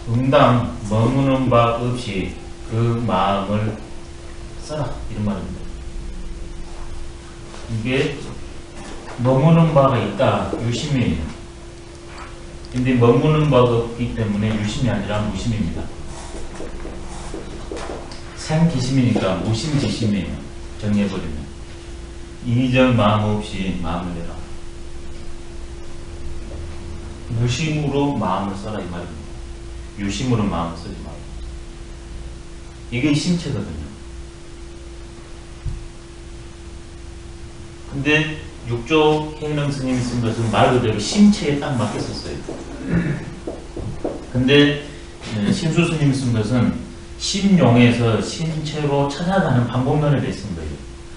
응당 머무는 바 없이 그 마음을 써라 이런 말입니다. 이게 머무는 바가 있다 유심이에요. 근데 머무는 바가 없기 때문에 유심이 아니라 무심입니다. 생기심이니까 무심지심이에요. 정리해버리면 이의적 마음 없이 마음을 내라. 무심으로 마음을 써라 이 말입니다. 유심으로 마음을 쓰지 말고. 이게 심체거든요. 근데 육조 해능 스님이 쓴 것은 말 그대로 심체에 딱 맞게 썼어요. 근데 신수 스님이 쓴 것은 심용에서 심체로 찾아가는 방법론에 대해 쓴 거예요.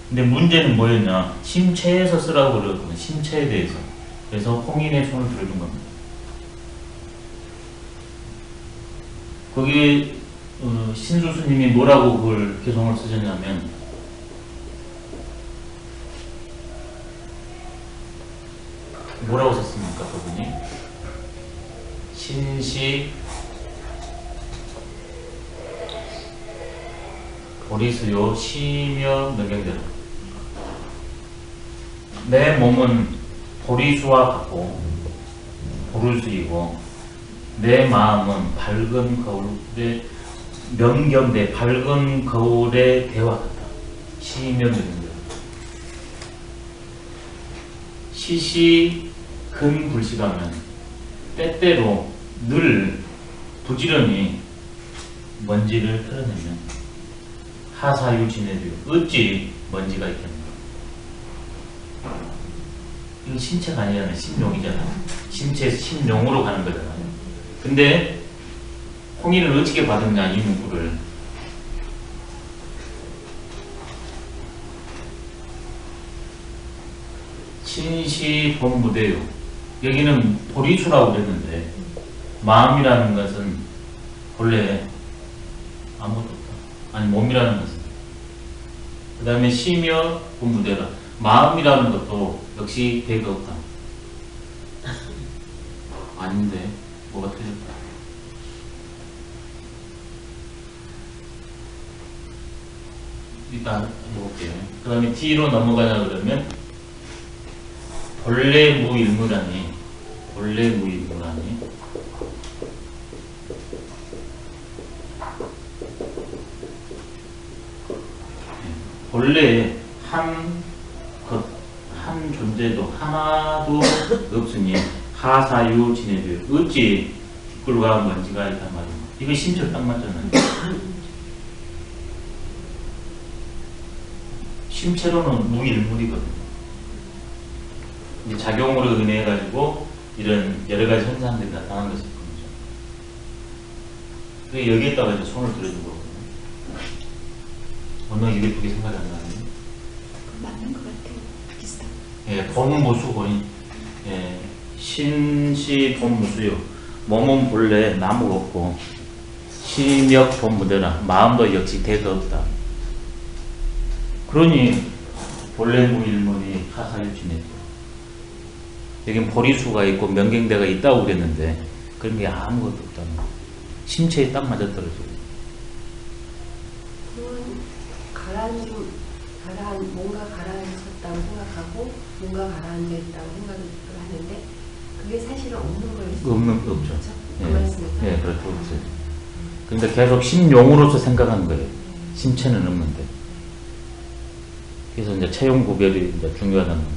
근데 문제는 뭐였냐? 심체에서 쓰라고 그랬거든요. 심체에 대해서. 그래서 홍인의 손을 들어준 겁니다. 거기에 신수 스님이 뭐라고 그걸 개성을 쓰셨냐면 뭐라고 썼습니까? 그분이 신시 보리수요 시며 명경대로 내 몸은 보리수와 같고 보리수이고 내 마음은 밝은 거울의 명경대 밝은 거울의 대와 같다. 시며 명경대로 시시 근불식하면 때때로 늘 부지런히 먼지를 털어내면 하사유 지내주 어찌 먼지가 있겠는가. 이거 심체가 아니잖아요. 심용이잖아요. 심체에서 심용으로 가는 거잖아요. 근데 홍의를 어떻게 받았냐 이 문구를 신시본무대요. 여기는 보리수라고 그랬는데 마음이라는 것은 본래 아무것도 없다. 아니 몸이라는 것은. 그 다음에 시며 본무대라. 마음이라는 것도 역시 대가 없다. 아닌데 뭐가 틀렸다. 일단 해볼게요. 그 다음에 D로 넘어가냐 그러면 본래 무일무라니 본래 무일무라니 본래 한 존재도 하나도 없으니 하사유 지내줘요. 어찌 뒷골과 먼지가 있단 말입니다. 이거 심지어 딱 맞잖아요. 심체로는 무일물이거든요. 작용으로 인해 가지고 이런 여러 가지 현상들이 나타나는 것일 겁니다. 그래서 여기에다가 이제 손을 들어준 거거든요. 오늘 이게 두 개 생각이 안 나네요. 맞는 것 같아요. 비슷한. 예, 본무수 본인. 예, 신시 본무수요. 몸은 본래 나무가 없고 시력 본무대라. 마음도 역시 대가 없다. 그러니 본래 무일문이 하사유지네. 여긴 보리수가 있고 명경대가 있다고 그랬는데 그런 게 아무것도 없다는 거예요. 심체에 딱 맞아떨어져요. 뭔가 가라앉혔다고 생각하고 뭔가 가라앉아 있다고 생각을 하는데 그게 사실은 없는 거예요. 없죠. 그렇죠? 예, 그 말씀이죠. 예, 그렇죠. 없어요. 그러니까 계속 심용으로서 생각하는 거예요. 심체는 없는데. 그래서 이제 체용 구별이 이제 중요하다는 거.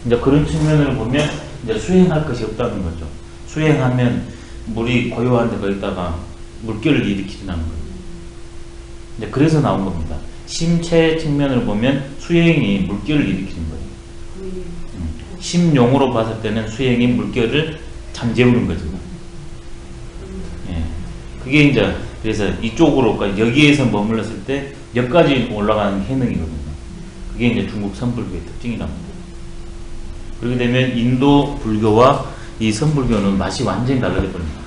이제 그런 측면을 보면 이제 수행할 것이 없다는 거죠. 수행하면 물이 고요한 데가 있다가 물결을 일으키는 거예요. 이제 그래서 나온 겁니다. 심체 측면을 보면 수행이 물결을 일으키는 거예요. 심용으로 봤을 때는 수행이 물결을 잠재우는 거죠. 예. 그게 이제 그래서 이쪽으로 여기에서 머물렀을 때 여기까지 올라가는 해능이거든요. 그게 이제 중국 선불교의 특징이랍니다. 그렇게 되면 인도 불교와 이 선불교는 맛이 완전히 달라져 버립니다.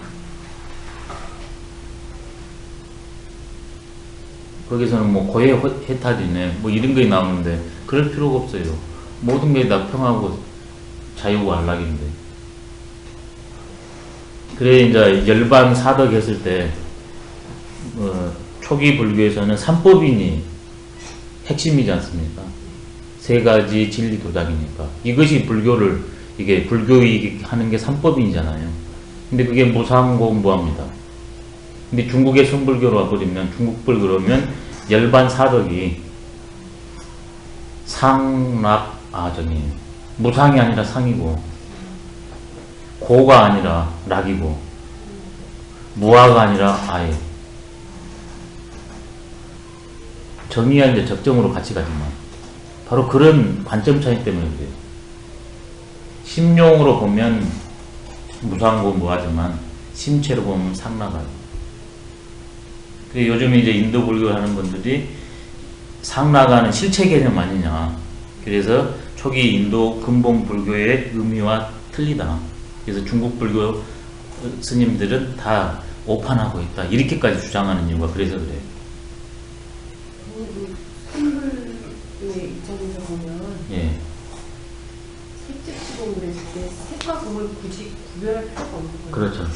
거기서는 뭐 고해 해탈이네 뭐 이런 게 나오는데 그럴 필요가 없어요. 모든 게 다 평하고 자유고 안락인데 그래 이제 열반 사덕 했을 때 초기 불교에서는 삼법인이 핵심이지 않습니까? 세 가지 진리 도작이니까 이것이 불교를 이게 불교이 하는 게 삼법인이잖아요. 근데 그게 무상공무합니다. 근데 중국의 성불교로 와버리면 중국 불교로면 열반 사덕이 무상이 아니라 상이고 고가 아니라 락이고 무아가 아니라 아예 정의야 이제 적정으로 같이 가지만 바로 그런 관점 차이 때문에 그래요. 심용으로 보면 무상고 무하지만 심체로 보면 상락아요. 요즘 이제 인도 불교 하는 분들이 상락아는 실체 개념 아니냐. 그래서 초기 인도 근본 불교의 의미와 틀리다. 그래서 중국 불교 스님들은 다 오판하고 있다. 이렇게까지 주장하는 이유가 그래서 그래요. 선불의 입장에서 보면 예. 색즉시공 그랬을 때 색과 공을 굳이 구별할 필요가 없는 거예요. 그렇죠.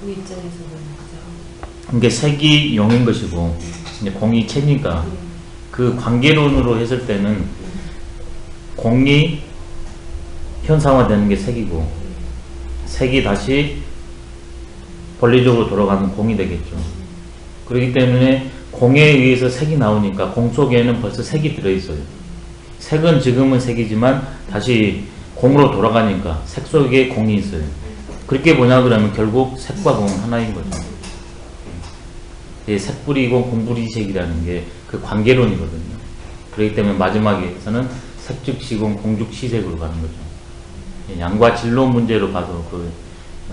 그 입장에서 보면 그죠. 이게 색이 용인 것이고 이제 공이 체니까 그 관계론으로 했을 때는 공이 현상화되는 게 색이고 색이 다시 본리적으로 돌아가는 공이 되겠죠. 그렇기 때문에 공에 의해서 색이 나오니까 공 속에는 벌써 색이 들어있어요. 색은 지금은 색이지만 다시 공으로 돌아가니까 색 속에 공이 있어요. 그렇게 뭐냐 그러면 결국 색과 공은 하나인 거죠. 색불이고 공불이색이라는 게 그 관계론이거든요. 그렇기 때문에 마지막에서는 색즉시공 공즉시색으로 가는 거죠. 양과 진로 문제로 봐도 그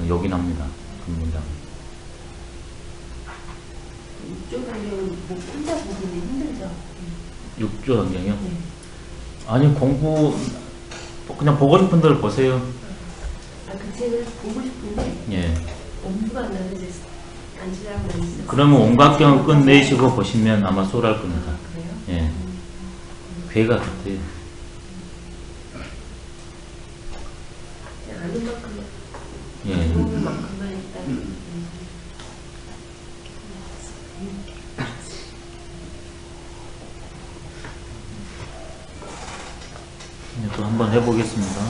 요긴합니다. 그 문장. 육조 환경은 뭐 혼자 보기는 힘들죠. 육조 환경이요? 네. 아니 공부 그냥 보고 싶은 대로 보세요. 그 책을 보고 싶은데 예. 엄두가 안 나서 이제 안 지나고 있어요. 그러면 온각경 끝내시고 보시면 아마 소홀할 겁니다. 그래요? 예. 괴가 같아요. 아는 만큼만, 예. 배우는 만큼만 일단. 또 한번 해보겠습니다.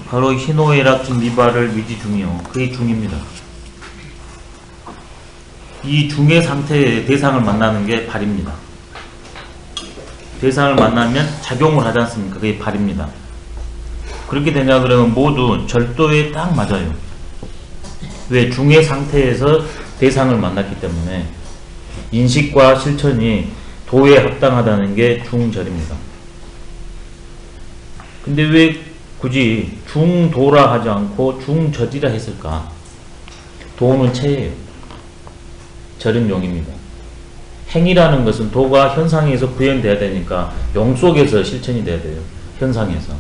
바로 희노애락진 미발을 미지 중이요. 그게 중입니다. 이 중의 상태의 대상을 만나는 게 발입니다. 대상을 만나면 작용을 하지 않습니까? 그게 발입니다. 그렇게 되냐 그러면 모두 절도에 딱 맞아요. 왜? 중의 상태에서 대상을 만났기 때문에 인식과 실천이 도에 합당하다는 게 중절입니다. 근데 왜 굳이 중도라 하지 않고 중절이라 했을까? 도는 체예요. 절은 용입니다. 행이라는 것은 도가 현상에서 구현돼야 되니까 용 속에서 실천이 돼야 돼요. 현상에서.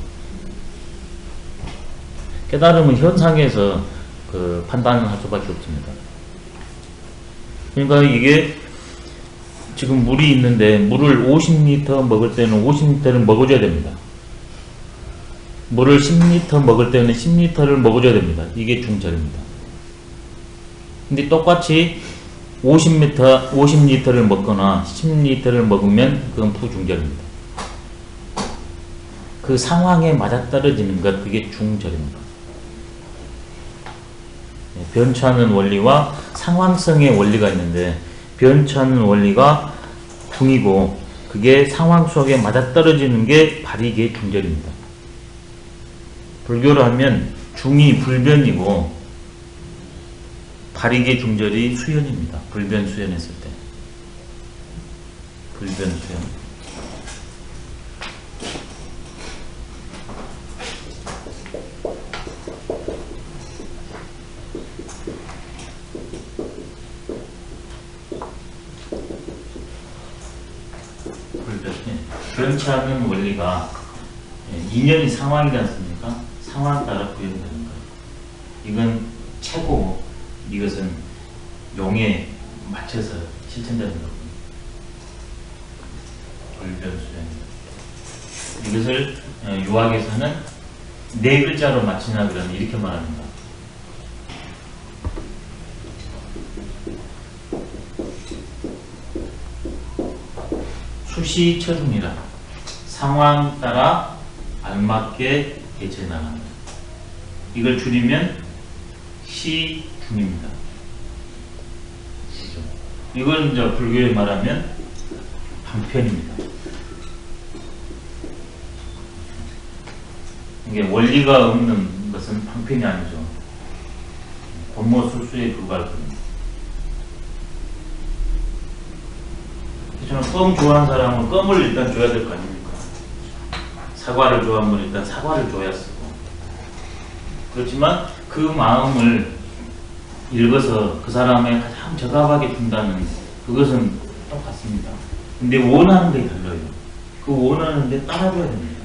깨달음은 현상에서 그 판단을 할 수밖에 없습니다. 그러니까 이게 지금 물이 있는데 물을 50리터 먹을 때는 50리터를 먹어줘야 됩니다. 물을 10리터 먹을 때는 10리터를 먹어줘야 됩니다. 이게 중절입니다. 근데 똑같이 50리터를 먹거나 10리터를 먹으면 그건 부중절입니다. 그 상황에 맞아떨어지는 것, 그게 중절입니다. 변취하는 원리와 상황성의 원리가 있는데 변취하는 원리가 중이고 그게 상황 속에 맞아떨어지는 게 발이게 중절입니다. 불교로 하면 중이 불변이고 발이게 중절이 수연입니다. 불변 수연했을 때. 불변 수연. 변치하는 원리가 인연이 상황이지 않습니까? 상황 따라 구현되는 거예요. 이건 최고, 이것은 용에 맞춰서 실천되는 거거든요. 불변수행. 이것을 유학에서는 네 글자로 맞히냐 그러면 이렇게 말합니다. 수시처중이라 상황 따라 알맞게 대처해 나간다. 이걸 줄이면 시중입니다. 시중. 이걸 이제 불교에 말하면 방편입니다. 이게 원리가 없는 것은 방편이 아니죠. 권모술수에 불과할 겁니다. 저는 껌 좋아하는 사람은 껌을 일단 줘야 될 거 아닙니까? 사과를 좋아하면 일단 사과를 줘야 쓰고. 그렇지만 그 마음을 읽어서 그 사람의 가장 적합하게 준다는 그것은 똑같습니다. 근데 원하는 게 달라요. 그 원하는 데 따라줘야 됩니다.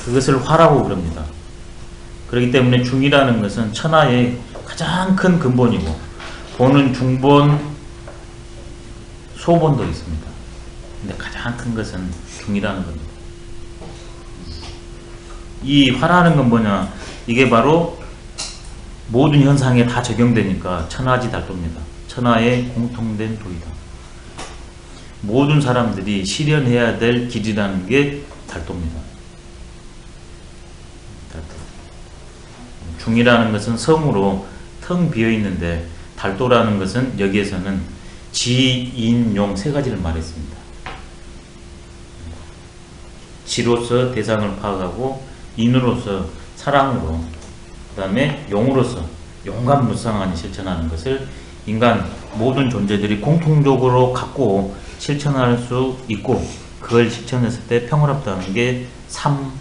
그것을 화라고 그럽니다. 그렇기 때문에 중이라는 것은 천하의 가장 큰 근본이고, 본은 중본, 소본도 있습니다. 근데 가장 큰 것은 중이라는 겁니다. 이 화라는 건 뭐냐? 이게 바로 모든 현상에 다 적용되니까 천하지 달도입니다. 천하의 공통된 도이다. 모든 사람들이 실현해야 될 길이라는 게 달도입니다. 중이라는 것은 성으로 텅 비어 있는데, 달도라는 것은 여기에서는 지, 인, 용 세 가지를 말했습니다. 지로서 대상을 파악하고, 인으로서 사랑으로, 그 다음에 용으로서 용감무쌍하니 실천하는 것을 인간 모든 존재들이 공통적으로 갖고 실천할 수 있고, 그걸 실천했을 때 평화롭다는 게 삼,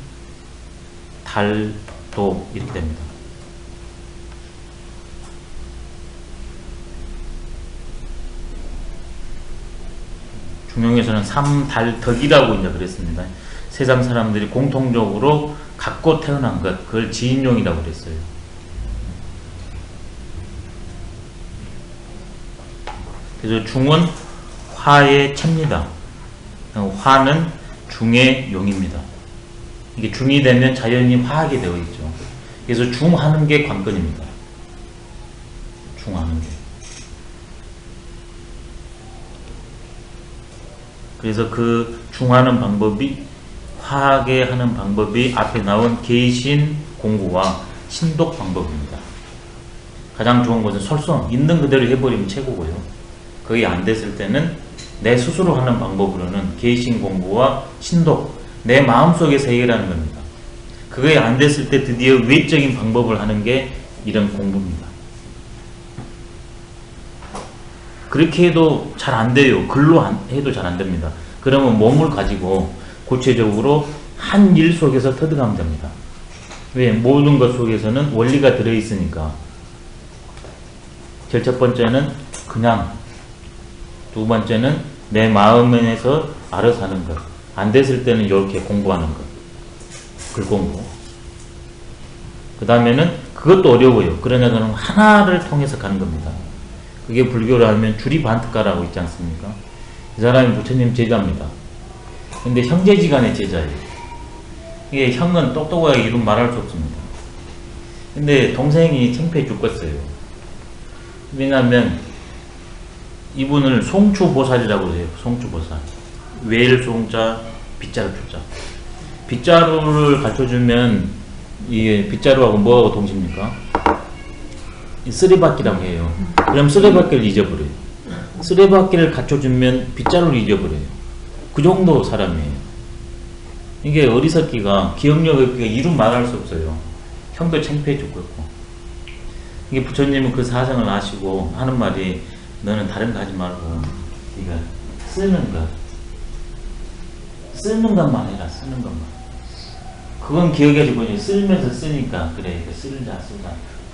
달, 도 이렇게 됩니다. 중용에서는 삼달덕이라고 이제 그랬습니다. 세상 사람들이 공통적으로 갖고 태어난 것, 그걸 지인용이라고 그랬어요. 그래서 중은 화의 채입니다. 화는 중의 용입니다. 이게 중이 되면 자연히 화하게 되어 있죠. 그래서 중하는 게 관건입니다. 중하는 게. 그래서 그 중하는 방법이, 화하게 하는 방법이 앞에 나온 계신 공부와 신독 방법입니다. 가장 좋은 것은 솔선, 있는 그대로 해버리면 최고고요. 그게 안 됐을 때는 내 스스로 하는 방법으로는 계신 공부와 신독, 내 마음속에서 해결하는 겁니다. 그게 안 됐을 때 드디어 외적인 방법을 하는 게 이런 공부입니다. 그렇게 해도 잘 안 돼요. 글로 해도 잘 안 됩니다. 그러면 몸을 가지고 구체적으로 한 일 속에서 터득하면 됩니다. 왜? 모든 것 속에서는 원리가 들어있으니까. 제일 첫 번째는 그냥, 두 번째는 내 마음에서 알아서 하는 것, 안 됐을 때는 이렇게 공부하는 것, 글 공부. 그 다음에는 그것도 어려워요. 그러냐 그러면 하나를 통해서 가는 겁니다. 그게 불교로 하면 주리반트가라고 있지 않습니까? 이 사람이 부처님 제자입니다. 근데 형제지간의 제자예요. 이게 형은 똑똑하게 이름 말할 수 없습니다. 근데 동생이 창피해 죽겠어요. 왜냐하면 이분을 송추보살이라고 해요. 송추보살. 외일 송자, 빗자루 추자. 빗자루를 갖춰주면 이게 빗자루하고 뭐하고 동시입니까? 쓰레받기라고 해요. 그럼 쓰레받기를 잊어버려요. 쓰레받기를 갖춰주면 빗자루를 잊어버려요. 그 정도 사람이에요. 이게 어리석기가, 기억력 없기가 이루 말할 수 없어요. 형도 창피해 죽겠고. 이게 부처님은 그 사정을 아시고 하는 말이, 너는 다른 거 하지 말고 네가 쓰는 것만 해라. 쓰는 것만. 그건 기억해주고 이제 쓰면서 쓰니까 그래, 쓰자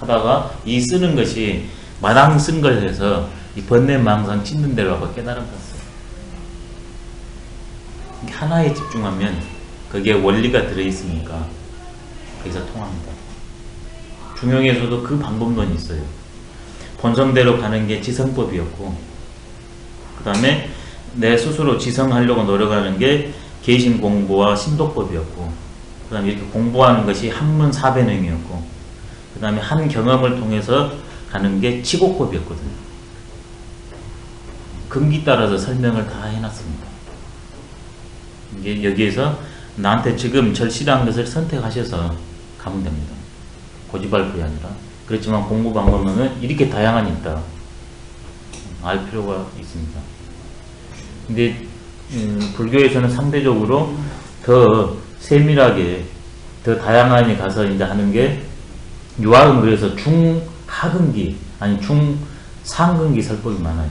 하다가 이 쓰는 것이 마당 쓴 것에서 이 번뇌망상 찢는 데로 가고 깨달은 것을 하나에 집중하면 거기에 원리가 들어있으니까 거기서 통합니다. 중용에서도 그 방법론이 있어요. 본성대로 가는 게 지성법이었고, 그 다음에 내 스스로 지성하려고 노력하는 게 개신 공부와 신도법이었고, 그 다음에 이렇게 공부하는 것이 한문 사변형이었고, 그 다음에 한 경험을 통해서 가는 게 치곡법이었거든요. 금기 따라서 설명을 다 해놨습니다. 이게 여기에서 나한테 지금 절실한 것을 선택하셔서 가면 됩니다. 고집할 뿐이 아니라. 그렇지만 공부 방법은 이렇게 다양한 있다. 알 필요가 있습니다. 근데 불교에서는 상대적으로 더 세밀하게 더 다양하게 가서 이제 하는 게 유학은 그래서 중하근기 아니 중상근기 설법이 많아요.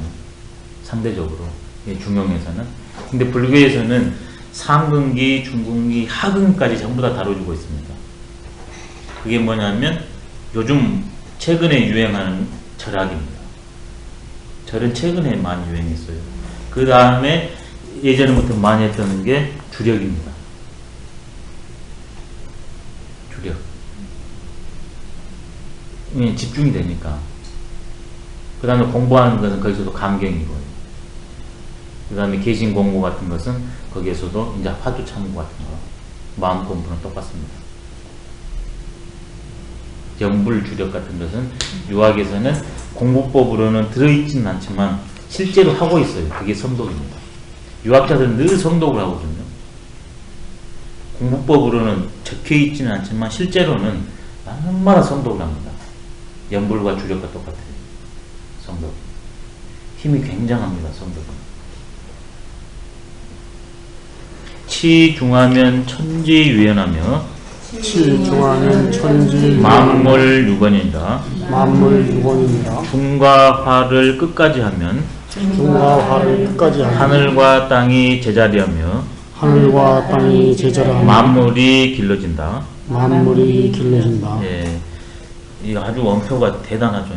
상대적으로 중용에서는. 근데 불교에서는 상근기, 중근기, 하근기까지 전부 다 다뤄주고 있습니다. 그게 뭐냐면 요즘 최근에 유행하는 절학입니다. 절은 최근에 많이 유행했어요. 그 다음에 예전부터 많이 했던 게 주력입니다. 주력. 집중이 되니까. 그 다음에 공부하는 것은 거기서도 감경이고요. 그 다음에 개신 공부 같은 것은 거기에서도 이제 화두 참고 같은 거. 마음 공부는 똑같습니다. 염불 주력 같은 것은 유학에서는 공부법으로는 들어있지는 않지만 실제로 하고 있어요. 그게 성독입니다. 유학자들은 늘 성독을 하거든요. 공부법으로는 적혀있지는 않지만 실제로는 얼마나 성독을 합니다. 염불과 주력과 똑같아요. 성독. 힘이 굉장합니다. 성독은. 치중하면 천지유연하며 치중하면 천지 만물유건이니라. 만물유건이니라. 중과 화를 끝까지 하면 중과 화를 끝까지 하며 하늘과 땅이 제자리하며 하늘과 땅이 제자리하며 만물이 길러진다. 만물이 길러진다. 예, 이 아주 원표가 대단하죠.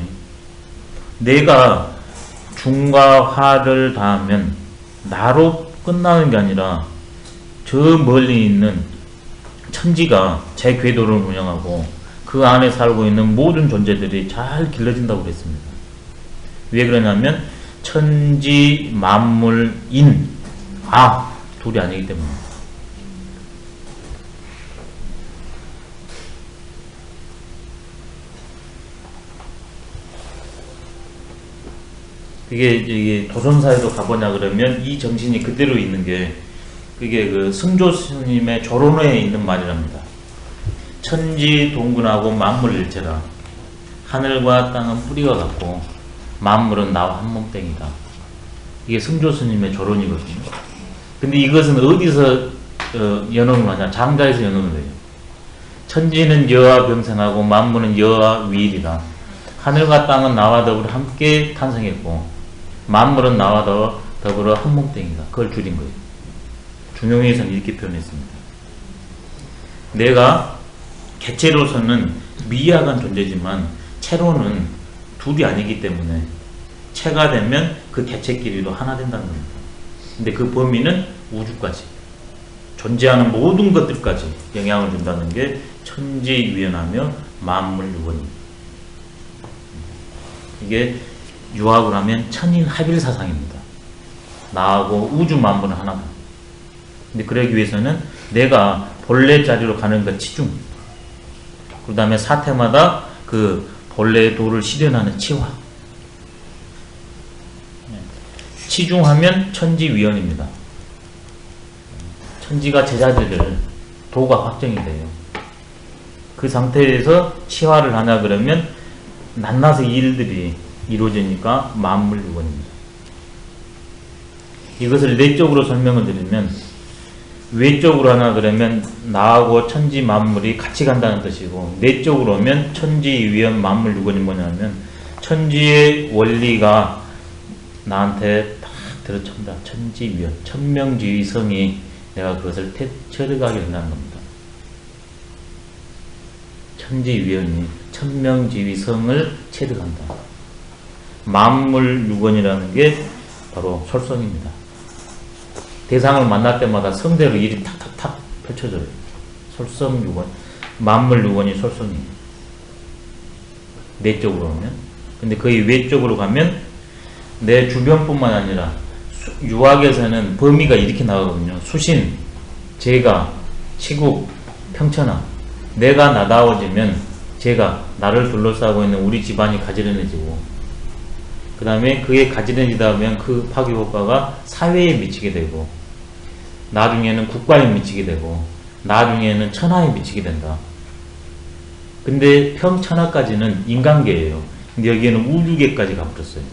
내가 중과 화를 다하면 나로 끝나는 게 아니라 저 멀리 있는 천지가 제 궤도를 운영하고 그 안에 살고 있는 모든 존재들이 잘 길러진다고 그랬습니다. 왜 그러냐면 천지 만물인 둘이 아니기 때문에. 이게 도선사에도 가보냐 그러면 이 정신이 그대로 있는 게 그게 그 승조 스님의 조론회에 있는 말이랍니다. 천지 동군하고 만물일체라. 하늘과 땅은 뿌리가 같고 만물은 나와 한 몸땡이다. 이게 승조 스님의 조론이거든요. 근데 이것은 어디서 연원을 하냐? 장자에서 연원을 해요. 천지는 여와 병생하고 만물은 여와 위일이다. 하늘과 땅은 나와 더불어 함께 탄생했고 만물은 나와 더불어 한 몸땡이다. 그걸 줄인 거예요. 중용에서는 이렇게 표현했습니다. 내가 개체로서는 미약한 존재지만 체로는 둘이 아니기 때문에 체가 되면 그 개체끼리도 하나 된다는 겁니다. 근데 그 범위는 우주까지 존재하는 모든 것들까지 영향을 준다는 게 천지유연하며 만물유건입니다. 이게 유학을 하면 천인합일사상입니다. 나하고 우주 만물은 하나다. 근데 그러기 위해서는 내가 본래 자리로 가는 것 치중, 그 다음에 사태마다 그 본래의 도를 실현하는 치화. 치중하면 천지위연입니다. 천지가 제자들을 도가 확정이 돼요. 그 상태에서 치화를 하냐 그러면 낱낱의 일들이 이루어지니까 만물유건입니다. 이것을 내적으로 설명을 드리면 외적으로 하나 그러면 나하고 천지 만물이 같이 간다는 뜻이고, 내적으로 오면 천지위연 만물유건이 뭐냐면 천지의 원리가 나한테 딱 들어찬다. 천지위연 천명지위성이 내가 그것을 체득하게 된다는 겁니다. 천지위연이 천명지위성을 체득한다. 만물유건이라는 게 바로 솔성입니다. 대상을 만날 때마다 성대로 일이 탁탁탁 펼쳐져요. 솔성유건, 만물유건이 솔성이에요. 내적으로 오면. 근데 거의 외적으로 가면 내 주변뿐만 아니라 유학에서는 범위가 이렇게 나오거든요. 수신, 제가, 시국, 평천하. 내가 나다워지면 제가, 나를 둘러싸고 있는 우리 집안이 가지런해지고, 그 다음에 그게 가지런해지다 보면 그 파괴 효과가 사회에 미치게 되고, 나중에는 국가에 미치게 되고, 나중에는 천하에 미치게 된다. 근데 평천하까지는 인간계예요. 근데 여기에는 우주계까지 가버렸어요.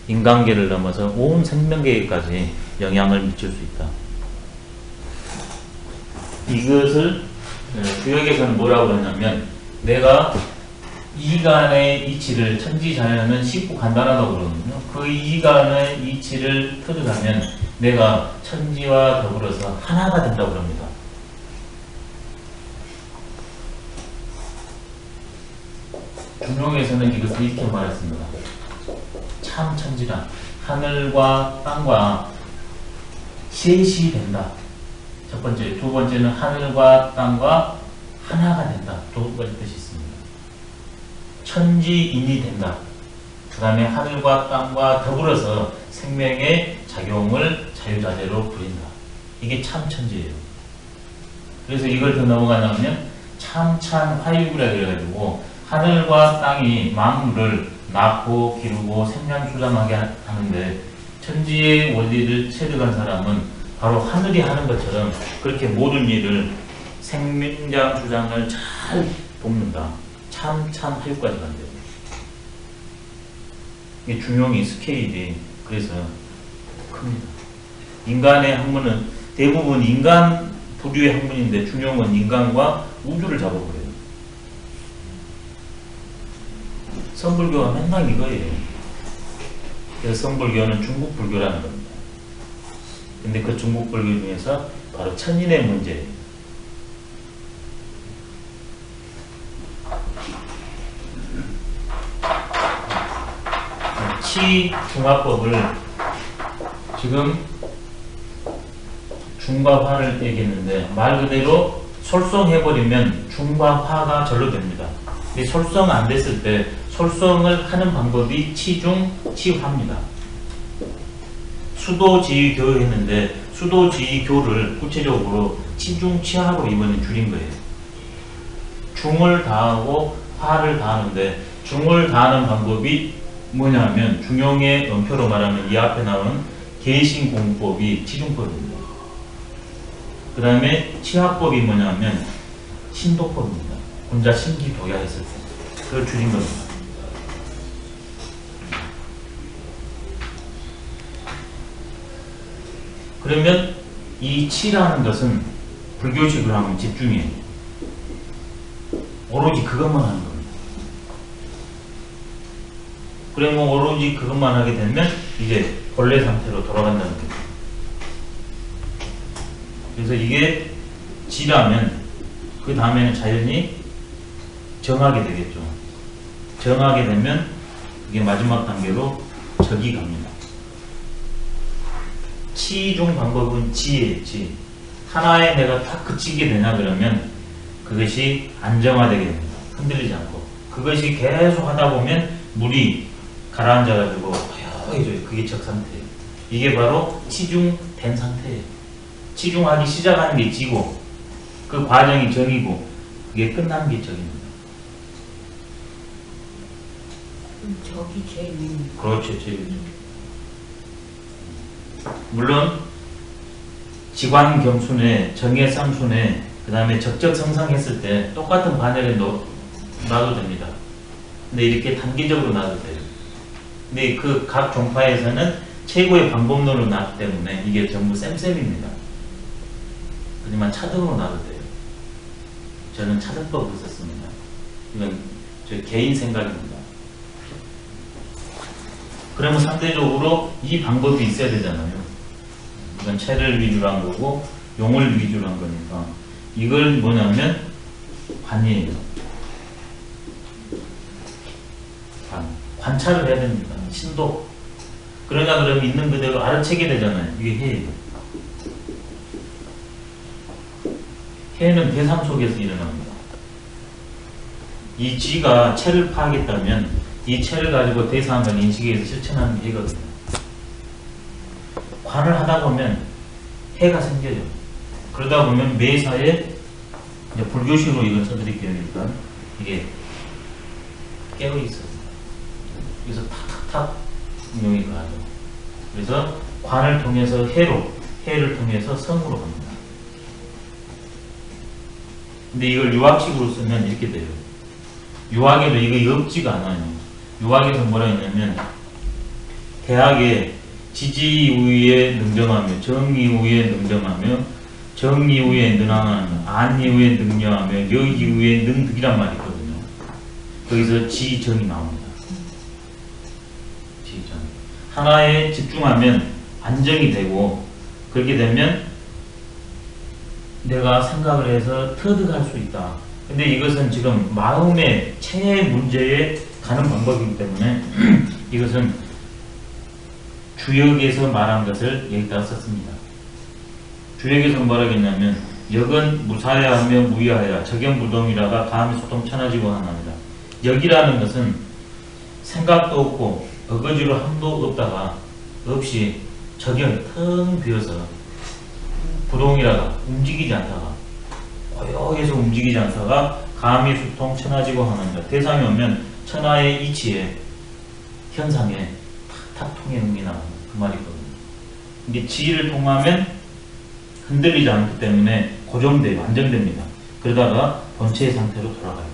인간계를 넘어서 온 생명계까지 영향을 미칠 수 있다. 이것을 교역에서는 뭐라고 그러냐면, 내가 이간의 이치를, 천지자연은 쉽고 간단하다고 그러거든요. 그 이간의 이치를 표현하면 내가 천지와 더불어서 하나가 된다고 합니다. 중용에서는 이것을 이렇게 말했습니다. 참 천지란 하늘과 땅과 셋이 된다. 첫 번째. 두 번째는 하늘과 땅과 하나가 된다. 두 가지 뜻이 있습니다. 천지인이 된다. 그 다음에 하늘과 땅과 더불어서 생명의 작용을 자유자재로 부린다. 이게 참 천지예요. 그래서 이걸 더 넘어가냐면 참찬 화유구라 그래가지고 하늘과 땅이 만물을 낳고 기르고 생장수장하게 하는데, 천지의 원리를 체득한 사람은 바로 하늘이 하는 것처럼 그렇게 모든 일을 생장수장을 잘 돕는다. 참찬 화유까지 간대요. 이게 중용이 스케일이 그래서 큽니다. 인간의 학문은 대부분 인간 부류의 학문인데, 중용은 인간과 우주를 잡아버려요. 성불교가 맨날 이거예요. 그래서 성불교는 중국 불교라는 겁니다. 근데 그 중국 불교 중에서 바로 천인의 문제예요. 치중화법을 지금 중과 화를 얘기했는데, 말 그대로 솔성해버리면 중과 화가 절로 됩니다. 근데 솔성 안 됐을 때 솔성을 하는 방법이 치중, 치화입니다. 수도지휘교 했는데 수도지휘교를 구체적으로 치중, 치화로 이번에 줄인 거예요. 중을 다하고 화를 다하는데, 중을 다하는 방법이 뭐냐면 중용의 원표로 말하면 이 앞에 나오는 계신공법이 치중법입니다. 그 다음에 치화법이 뭐냐면 신도법입니다. 혼자 신기도야 했을 때 그걸 줄인 겁니다. 그러면 이 치라는 것은 불교식으로 하면 집중이에요. 오로지 그것만 하는 겁니다. 그러면 오로지 그것만 하게 되면 이제 본래 상태로 돌아간다는 거죠. 그래서 이게 지라면 그 다음에는 자연히 정하게 되겠죠. 정하게 되면 이게 마지막 단계로 적이 갑니다. 치중 방법은 지예요. 지. 하나에 내가 딱 그치게 되냐 그러면 그것이 안정화되게 됩니다. 흔들리지 않고. 그것이 계속 하다 보면 물이 가라앉아가지고 허여해져요. 그게 적상태예요. 이게 바로 치중된 상태예요. 치중하기 시작하는 게 지고, 그 과정이 정이고, 그게 끝나는 게 적입니다. 적이 제일 그렇죠. 제일. 물론 지관경순회, 정예쌍순회, 그 다음에 적적성상했을 때 똑같은 반열에 놔도 됩니다. 근데 이렇게 단기적으로 놔도 돼요. 근데 그 각 종파에서는 최고의 방법론을 놨기 때문에 이게 전부 쌤쌤입니다. 하지만 차등으로 놔도 돼요. 저는 차등법을 썼습니다. 이건 제 개인 생각입니다. 그러면 상대적으로 이 방법이 있어야 되잖아요. 이건 체를 위주로 한 거고 용을 위주로 한 거니까 이걸 뭐냐면 관이에요. 관찰을 해야 됩니다. 신도. 그러냐 그러면 있는 그대로 알아채게 되잖아요. 이게 해예요. 해는 대상 속에서 일어납니다. 이 지가 체를 파악했다면 이 체를 가지고 대상을 인식해서 실천하는 게 해거든요. 관을 하다 보면 해가 생겨요. 그러다 보면 매사에 이제 불교식으로 이걸 쳐드릴게요. 일단 이게 깨어 있어요. 그래서 탁탁탁 운용이 가죠. 그래서 관을 통해서 해를 통해서 성으로 갑니다. 근데 이걸 유학식으로 쓰면 이렇게 돼요. 유학에도 이거 없지가 않아요. 유학에서 뭐라 했냐면 대학에 지지 이후에 능정하며 정 이후에 능정하며 정 이후에 능하며 안 이후에 능려하며 여 이후에 능득이란 말이 있거든요. 거기서 지정이 나옵니다. 지정. 하나에 집중하면 안정이 되고 그렇게 되면 내가 생각을 해서 터득할 수 있다. 근데 이것은 지금 마음의 체의 문제에 가는 방법이기 때문에 이것은 주역에서 말한 것을 여기다가 썼습니다. 주역에서 뭐라 했냐면 역은 무사야하며 무야하야 적연무동이라가 다음에 소통 천하지고 하나입니다. 역이라는 것은 생각도 없고 어거지로 함도 없다가 없이 적연 텅 비어서 부동이라가 움직이지 않다가 고요해서 움직이지 않다가 감히 수통 천하지고 하나입니다. 대상이 오면 천하의 이치에 현상에 탁탁 통해 능이 나옵니다. 그 말이거든요. 이게 지를 통하면 흔들리지 않기 때문에 고정돼요. 안정됩니다. 그러다가 본체의 상태로 돌아가요.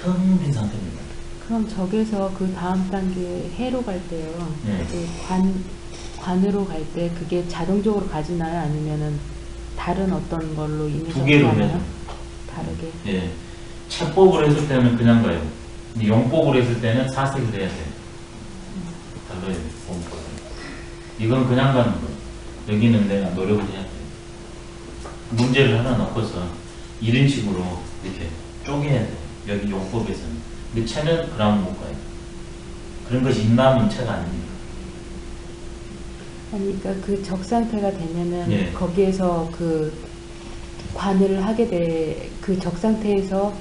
텅 빈 상태입니다. 그럼 저기서 그 다음 단계 해로 갈 때요. 네. 그 관으로 갈 때 그게 자동적으로 가지나요? 아니면은 다른 어떤 걸로 인해서 두 개로 가나요? 해요. 다르게. 예. 채법으로 했을 때는 그냥 가요. 근데 용법으로 했을 때는 사색을 해야 돼요. 달라요. 이건 그냥 가는 거예요. 여기는 내가 노력을 해야 돼요. 문제를 하나 넣고서 이런 식으로 이렇게 쪼개야 돼요. 여기 용법에서는. 근데 채는 그러면 못 가요. 그런 것이 있나면 채가 아닙니다. 아니, 그러니까 그 적상태가 되면은 예. 거기에서 그 관을 하게 돼, 그 적상태에서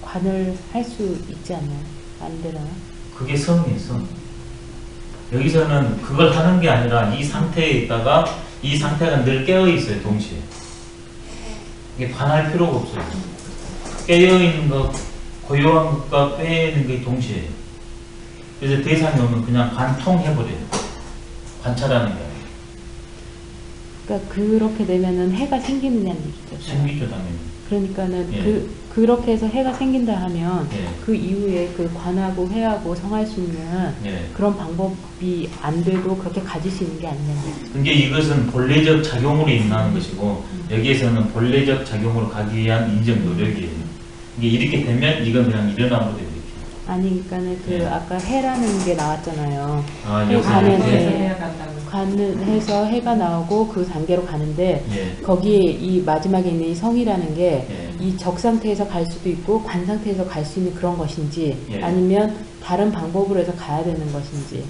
관을 할 수 있지 않나요? 안 되나요? 그게 성이에요, 성. 여기서는 그걸 하는 게 아니라 이 상태에 있다가 이 상태가 늘 깨어 있어요, 동시에. 이게 관할 필요가 없어요. 깨어 있는 것, 고요한 것과 빼는 게 동시에요. 그래서 대상이 오면 그냥 관통해버려요. 관찰하는 게 아니에요. 그러니까 그렇게 되면은 해가 생기느냐는 얘기죠. 생기죠, 당연히. 그러니까는 예. 그렇게 해서 해가 생긴다 하면 예. 그 이후에 그 관하고 해하고 성할 수 있는 예. 그런 방법이 안 돼도 그렇게 가질 수 있는 게 아니냐는 얘기죠. 근데 이것은 본래적 작용으로 일어나는 것이고 여기에서는 본래적 작용으로 가기 위한 인정 노력이에요. 이게 이렇게 되면 이건 그냥 일어나버려요. 이렇게. 아니 그러니까는 그 예. 아까 해라는 게 나왔잖아요. 아, 해 여기서 가는 이렇게. 해. 관을 해서 해가 나오고 그 단계로 가는데 예. 거기에 이 마지막에 있는 이 성이라는 게 예. 이 적 상태에서 갈 수도 있고 관 상태에서 갈 수 있는 그런 것인지 예. 아니면 다른 방법으로 해서 가야 되는 것인지.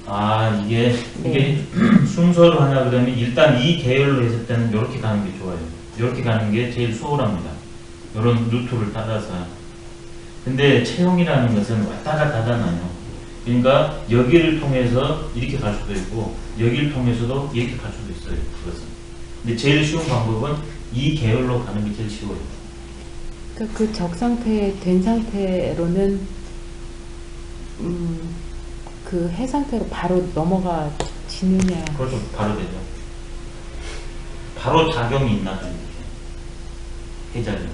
아, 이게 네. 순서로 하냐 그러면 일단 이 계열로 했을 때는 이렇게 가는 게 좋아요. 이렇게 가는 게 제일 수월합니다. 이런 루트를 따라서. 근데 체형이라는 것은 왔다 갔다 하잖아요. 그러니까 여기를 통해서 이렇게 갈 수도 있고 여기를 통해서도 이렇게 갈 수도 있어요. 그것은. 근데 제일 쉬운 방법은 이 계열로 가는 게 제일 쉬워요. 그러니까 그 적 상태 된 상태로는 그 해 상태로 바로 넘어가 지느냐. 그렇죠. 바로 되죠. 바로 작용이 있나 이렇게. 해작용.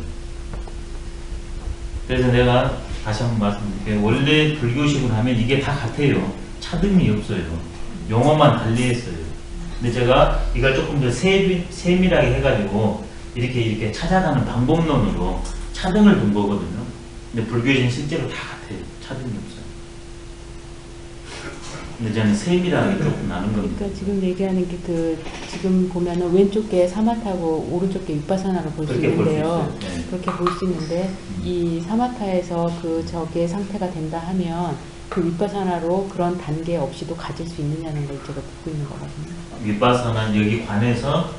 그래서 내가 다시 한번 말씀드릴게요. 원래 불교식으로 하면 이게 다 같아요. 차등이 없어요. 용어만 달리했어요. 근데 제가 이걸 조금 더 세밀하게 해가지고 이렇게 찾아가는 방법론으로 차등을 둔 거거든요. 근데 불교식은 실제로 다 같아요. 차등이 없어요. 근데 저는 세밀하게 조금 나눈 겁니다. 그러니까 지금 얘기하는 게 그 지금 보면은 왼쪽에 사마타고 오른쪽에 윗바사나를 볼 수 그렇게 볼 수 있는데요. 있어요. 네. 그렇게 볼 수 있는데 이 사마타에서 그 적의 상태가 된다 하면 그 윗바사나로 그런 단계 없이도 가질 수 있느냐는 걸 제가 묻고 있는 거거든요. 윗바사는 여기 관해서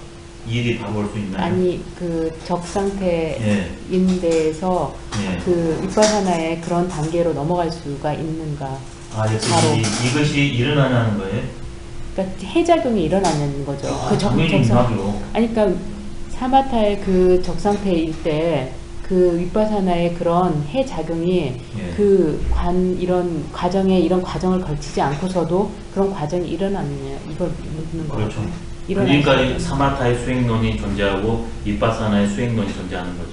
일이 다 볼 수 있나요? 아니 그 적 상태인 예. 데에서 예. 그 윗바사나의 그런 단계로 넘어갈 수가 있는가? 아, 역시 바로. 이것이 일어나는 거예요? 그러니까 해작용이 일어나는 거죠. 그 당연히 적상 나죠. 아니 그러니까 사마타의 그 적상태일 때 그 윗바사나의 그런 해작용이 예. 그 이런 과정에 이런 과정을 걸치지 않고서도 그런 과정이 일어나느냐 이걸 묻는 거죠. 그렇죠. 그러니까 사마타의 수행론이 존재하고 윗바사나의 수행론이 존재하는 거죠.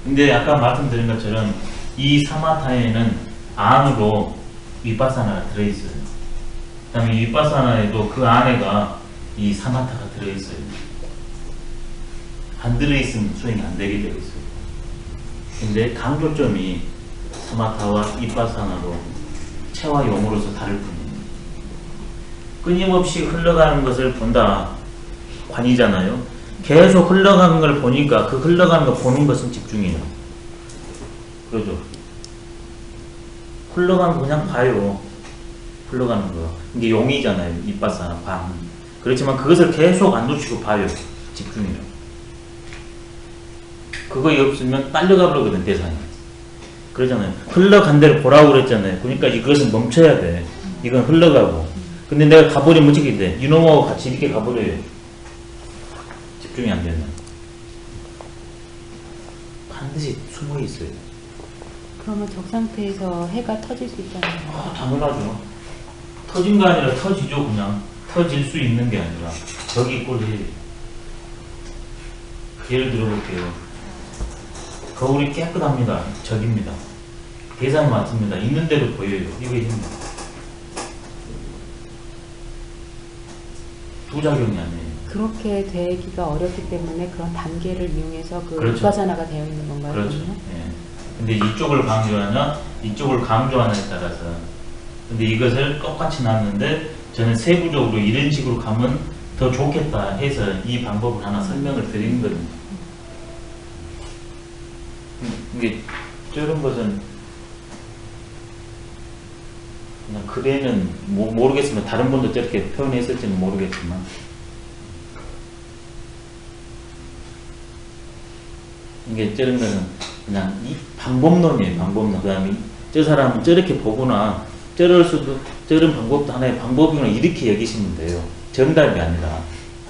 근데 아까 말씀드린 것처럼 이 사마타에는 안으로 윗바사나가 들어있어요. 그 다음에 윗바사나에도 그 안에가 이 사마타가 들어있어요. 안 들어있으면 수행이 안 되게 되어 있어요. 근데 강조점이 사마타와 윗바사나로 체와 용으로서 다를 뿐입니다. 끊임없이 흘러가는 것을 본다. 관이잖아요. 계속 흘러가는 걸 보니까 그 흘러가는 거 보는 것은 집중이에요. 그러죠. 흘러가는 거 그냥 봐요. 흘러가는 거. 이게 용이잖아요. 윗바사나, 광. 그렇지만 그것을 계속 안 놓치고 봐요. 집중이요. 그거 없으면 딸려가 버리거든, 대상이. 그러잖아요. 흘러간 대로 보라고 그랬잖아요. 그러니까 이것은 멈춰야 돼. 이건 흘러가고. 근데 내가 가버리면 어떻게 돼? 이놈하고 같이 이렇게 가버려요. 집중이 안 되면. 반드시 숨어 있어요. 그러면 적상태에서 해가 터질 수 있잖아요. 당연하죠. 터진 거 아니라 터지죠, 그냥. 터질 수 있는 게 아니라. 저기 꼴이. 예를 들어볼게요. 거울이 깨끗합니다. 적입니다. 대상이 맞습니다. 있는 대로 보여요. 이거 힘입니다. 부작용이 아니에요. 그렇게 되기가 어렵기 때문에 그런 단계를 이용해서 그 그렇죠. 윗바사나가 되어 있는 건가요? 그렇죠. 그러면? 예. 근데 이쪽을 강조하냐, 이쪽을 강조하냐에 따라서. 근데 이것을 똑같이 놨는데, 저는 세부적으로 이런 식으로 가면 더 좋겠다 해서 이 방법을 하나 설명을 드리는 거거든요. 이게 저런 것은 그냥 글에는 모르겠지만 다른 분도 저렇게 표현했을지는 모르겠지만 이게 저런 거는 그냥 이 방법론이에요. 방법론. 그 다음에 저 사람은 저렇게 보거나 저런 방법도 하나의 방법이구나 이렇게 여기시면 돼요. 정답이 아니라.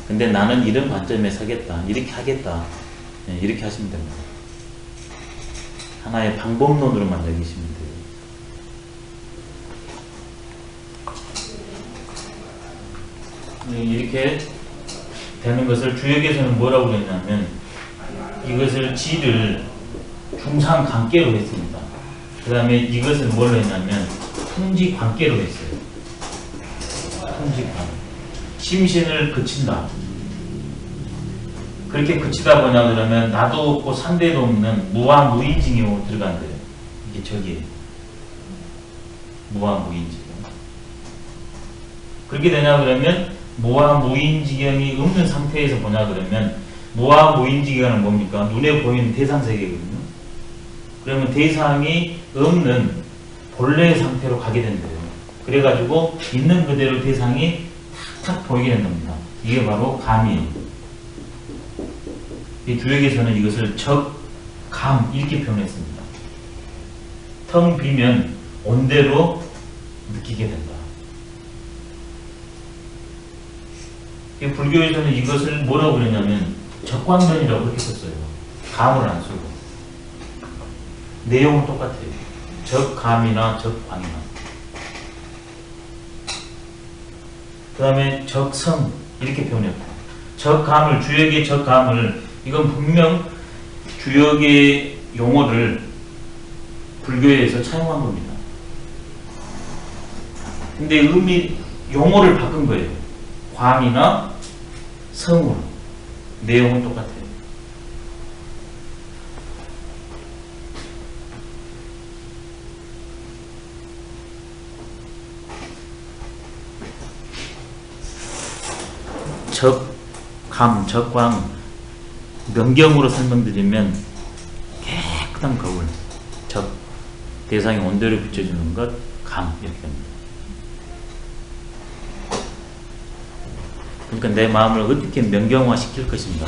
근데 나는 이런 관점에 서겠다. 이렇게 하겠다. 네, 이렇게 하시면 됩니다. 하나의 방법론으로만 여기시면 돼요. 이렇게 되는 것을 주역에서는 뭐라고 그랬냐면 이것을 지를 중상관계로 했습니다. 그 다음에 이것을 뭘로 했냐면 풍지관계로 했어요. 풍지관. 심신을 그친다. 그렇게 그치다 보냐 그러면 나도 없고 상대도 없는 무아무인징으로 들어간대요. 이게 저기에요. 무아무인징. 그렇게 되냐 그러면 무아무인지경이 없는 상태에서 보냐 그러면 무아무인지경은 뭡니까? 눈에 보이는 대상세계거든요. 그러면 대상이 없는 본래의 상태로 가게 된대요. 그래가지고 있는 그대로 대상이 탁탁 보이게 된 겁니다. 이게 바로 감이에요. 이 주역에서는 이것을 적감 이렇게 표현했습니다. 텅 비면 온대로 느끼게 된다. 이 불교에서는 이것을 뭐라고 그랬냐면 적광론이라고 그렇게 썼어요. 감을 안 쓰고. 내용은 똑같아요. 적감이나 적광이나. 그 다음에 적성 이렇게 표현했고 적감을 주역의 적감을 이건 분명 주역의 용어를 불교에서 차용한 겁니다. 근데 용어를 바꾼 거예요. 광이나 성으로. 내용은 똑같아요. 적감, 적광 명경으로 설명드리면 깨끗한 거울, 적, 대상이 온대로 비춰주는 것, 감 이렇게 됩니다. 그러니까 내 마음을 어떻게 명경화 시킬 것인가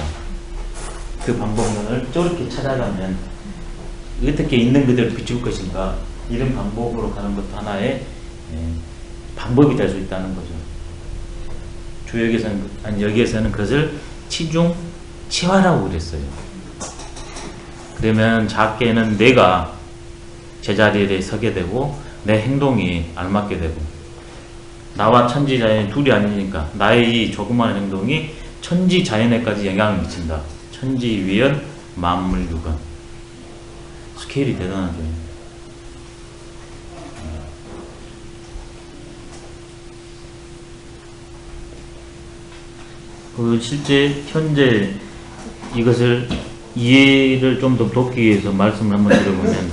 그 방법론을 저렇게 찾아가면 어떻게 있는 그대로 비출 것인가 이런 방법으로 가는 것도 하나의 방법이 될 수 있다는 거죠. 주역에서는 아니 여기에서는 그것을 치중 치화라고 그랬어요. 그러면 작게는 내가 제자리에 서게 되고 내 행동이 알맞게 되고 나와 천지자연이 둘이 아니니까 나의 이 조그마한 행동이 천지자연에까지 영향을 미친다. 천지위연 만물유건 스케일이 대단하죠. 그 실제 현재 이것을 이해를 좀 더 돕기 위해서 말씀을 한번 드려보면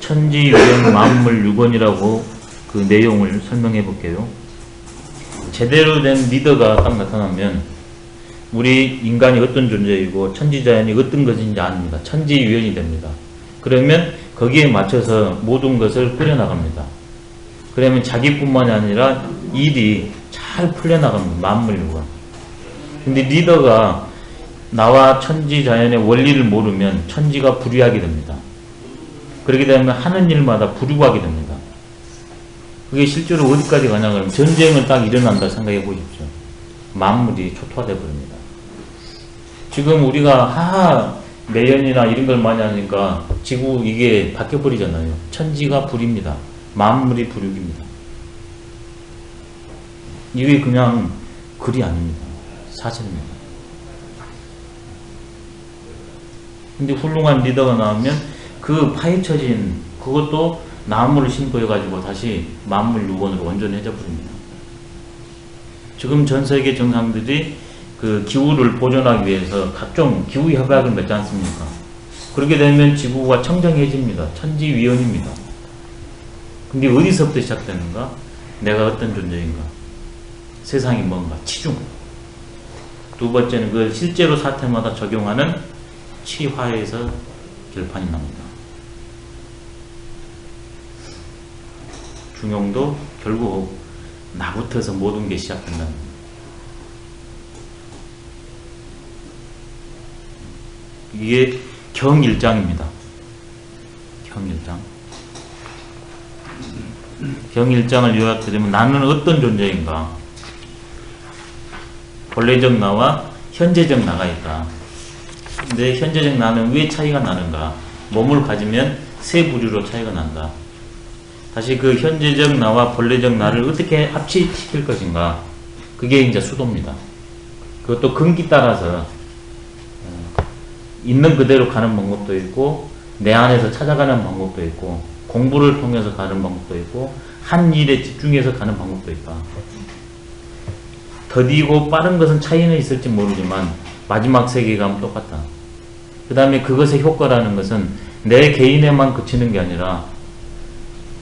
천지유연 만물유건이라고 그 내용을 설명해 볼게요. 제대로 된 리더가 딱 나타나면 우리 인간이 어떤 존재이고 천지자연이 어떤 것인지 압니다. 천지유연이 됩니다. 그러면 거기에 맞춰서 모든 것을 꾸려나갑니다. 그러면 자기뿐만이 아니라 일이 잘 풀려나갑니다. 만물유건. 근데 리더가 나와 천지자연의 원리를 모르면 천지가 불위하게 됩니다. 그렇게 되면 하는 일마다 불유하게 됩니다. 그게 실제로 어디까지 가냐 그러면 전쟁을 딱 일어난다 생각해 보십시오. 만물이 초토화되어 버립니다. 지금 우리가 매연이나 이런 걸 많이 하니까 지구 이게 바뀌어 버리잖아요. 천지가 불입니다. 만물이 불육입니다. 이게 그냥 글이 아닙니다. 사실입니다. 근데 훌륭한 리더가 나오면 그 파헤쳐진 그것도 나무를 신고해가지고 다시 만물유건으로 온전해져 버립니다. 지금 전 세계 정상들이 그 기후를 보존하기 위해서 각종 기후 협약을 맺지 않습니까? 그렇게 되면 지구가 청정해집니다. 천지위원입니다. 근데 어디서부터 시작되는가? 내가 어떤 존재인가? 세상이 뭔가? 치중. 두 번째는 그 실제로 사태마다 적용하는 치화에서 결판이 납니다. 중용도 결국 나부터서 모든 게 시작된다는 겁니다. 이게 경일장입니다. 경일장. 경일장을 요약드리면 나는 어떤 존재인가? 본래적 나와 현재적 나가 있다. 근데 현재적 나는 왜 차이가 나는가? 몸을 가지면 세 부류로 차이가 난다. 다시 그 현재적 나와 본래적 나를 어떻게 합치시킬 것인가? 그게 이제 수도입니다. 그것도 근기 따라서 있는 그대로 가는 방법도 있고 내 안에서 찾아가는 방법도 있고 공부를 통해서 가는 방법도 있고 한 일에 집중해서 가는 방법도 있다. 더디고 빠른 것은 차이는 있을지 모르지만 마지막 세계감은 똑같다. 그 다음에 그것의 효과라는 것은 내 개인에만 그치는 게 아니라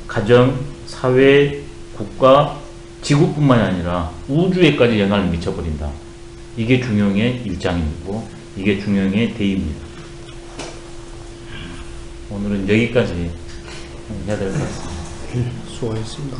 가정, 사회, 국가, 지구뿐만이 아니라 우주에까지 영향을 미쳐버린다. 이게 중용의 일장이고 이게 중용의 대입니다. 오늘은 여기까지 해야 될 것 같습니다. 수고하셨습니다.